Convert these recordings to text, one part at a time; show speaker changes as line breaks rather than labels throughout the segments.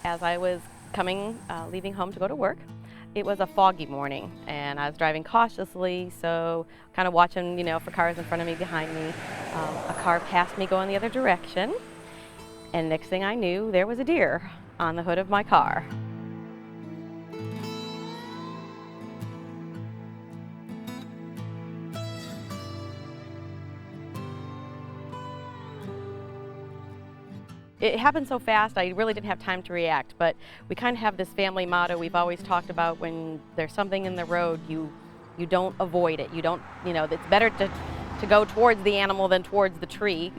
as I was leaving home to go to work. It was a foggy morning, and I was driving cautiously, so kind of watching, for cars in front of me, behind me. A car passed me going the other direction, and next thing I knew, there was a deer on the hood of my car. It happened so fast, I really didn't have time to react, but we kind of have this family motto we've always talked about: when there's something in the road, you don't avoid it. You don't, it's better to go towards the animal than towards the tree,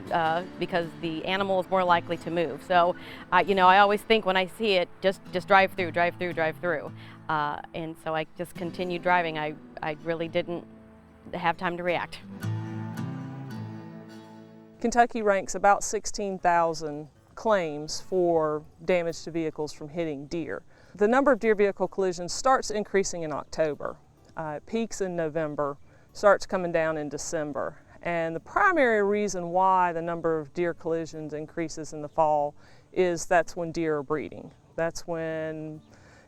because the animal is more likely to move. So, I always think when I see it, just drive through, drive through, drive through. And so I just continued driving. I really didn't have time to react.
Kentucky ranks about 16,000 claims for damage to vehicles from hitting deer. The number of deer vehicle collisions starts increasing in October. It peaks in November, starts coming down in December. And the primary reason why the number of deer collisions increases in the fall is that's when deer are breeding. That's when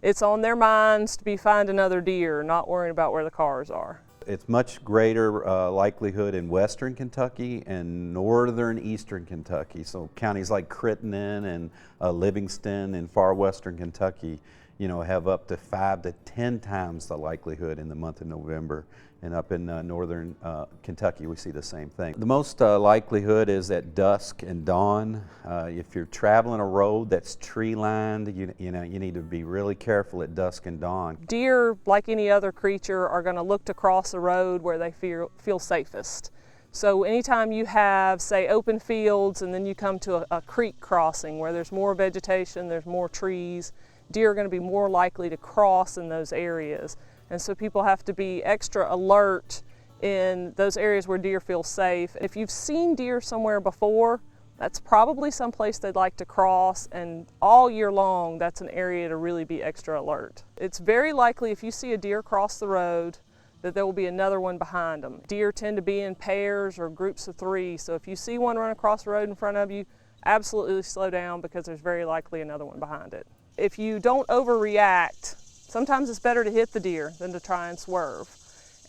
it's on their minds to find another deer, not worrying about where the cars are.
It's much greater likelihood in western Kentucky and northern eastern Kentucky. So counties like Crittenden and Livingston in far western Kentucky, have up to 5 to 10 times the likelihood in the month of November. And up in northern Kentucky, we see the same thing. The most likelihood is at dusk and dawn. If you're traveling a road that's tree-lined, you need to be really careful at dusk and dawn.
Deer, like any other creature, are going to look to cross a road where they feel safest. So anytime you have, say, open fields and then you come to a creek crossing where there's more vegetation, there's more trees, deer are going to be more likely to cross in those areas. And so people have to be extra alert in those areas where deer feel safe. If you've seen deer somewhere before, that's probably someplace they'd like to cross, and all year long, that's an area to really be extra alert. It's very likely if you see a deer cross the road that there will be another one behind them. Deer tend to be in pairs or groups of 3, so if you see one run across the road in front of you, absolutely slow down, because there's very likely another one behind it. If you don't overreact, sometimes it's better to hit the deer than to try and swerve.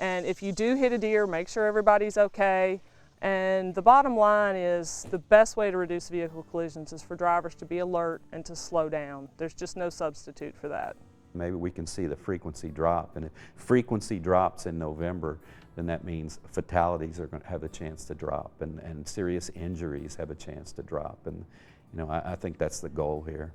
And if you do hit a deer, make sure everybody's okay. And the bottom line is the best way to reduce vehicle collisions is for drivers to be alert and to slow down. There's just no substitute for that.
Maybe we can see the frequency drop, and if frequency drops in November, then that means fatalities are going to have a chance to drop, and serious injuries have a chance to drop. And I think that's the goal here.